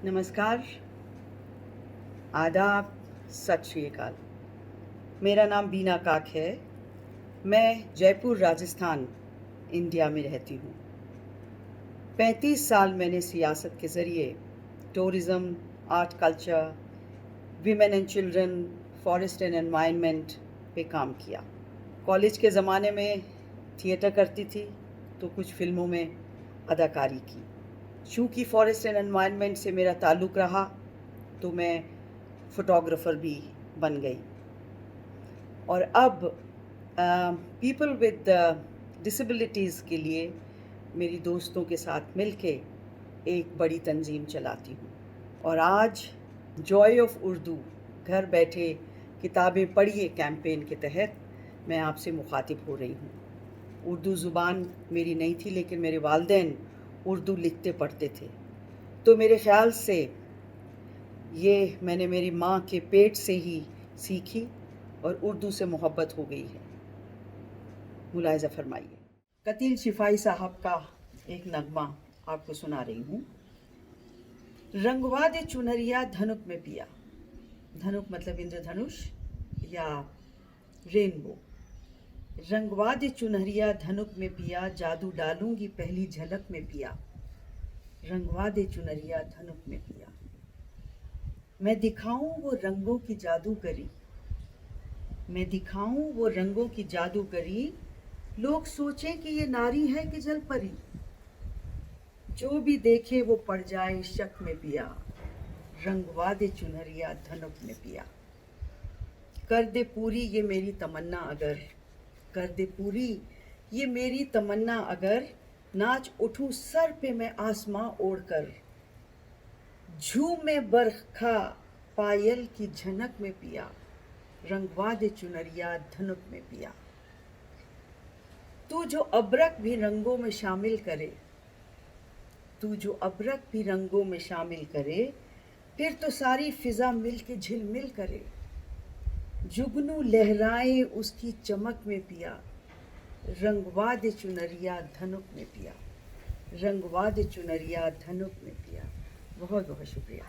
नमस्कार, आदाब, सत श्री अकाल। मेरा नाम बीना काक है। मैं जयपुर, राजस्थान, इंडिया में रहती हूँ। 35 साल मैंने सियासत के ज़रिए tourism, art culture, women and children, forest and environment पे काम किया। कॉलेज के ज़माने में थिएटर करती थी तो कुछ फ़िल्मों में अदाकारी की। चूँकि फॉरेस्ट एंड एनवायरनमेंट से मेरा ताल्लुक़ रहा तो मैं फ़ोटोग्राफ़र भी बन गई। और अब पीपल विद डिसेबिलिटीज़ के लिए मेरी दोस्तों के साथ मिलके एक बड़ी तंजीम चलाती हूँ। और आज जॉय ऑफ उर्दू, घर बैठे किताबें पढ़िए कैंपेन के तहत मैं आपसे मुखातिब हो रही हूँ। उर्दू ज़ुबान मेरी नहीं थी, लेकिन मेरे वालिदैन उर्दू लिखते पढ़ते थे, तो मेरे ख़्याल से ये मैंने मेरी माँ के पेट से ही सीखी और उर्दू से मोहब्बत हो गई है। मुलाहिज़ा फरमाइए। कतील शिफाई साहब का एक नगमा आपको सुना रही हूँ। रंगवा दे चुनरिया धनुक में पिया। धनुक मतलब इंद्रधनुष या रेनबो। रंगवा दे चुनरिया धनुक में पिया, जादू डालूंगी पहली झलक में पिया। रंगवा दे चुनरिया धनुक में पिया। मैं दिखाऊं वो रंगों की जादूगरी, मैं दिखाऊं वो रंगों की जादूगरी। लोग सोचें कि ये नारी है कि जल परी। जो भी देखे वो पड़ जाए शक में पिया। रंगवा दे चुनरिया धनुक में पिया। कर दे पूरी ये मेरी तमन्ना अगर, कर दे पूरी ये मेरी तमन्ना अगर। नाच उठूं सर पे मैं आसमां ओढ़कर। झूमे बरखा पायल की झनक में पिया। रंगवा दे चुनरिया धनुक में पिया। तू जो अबरक भी रंगों में शामिल करे, तू जो अबरक भी रंगों में शामिल करे, फिर तो सारी फिजा मिल के झिलमिल करे। जुगनू लहराए उसकी चमक में पिया। रंगवा दे चुनरिया धनुक में पिया। रंगवा दे चुनरिया धनुक में पिया। बहुत बहुत शुक्रिया।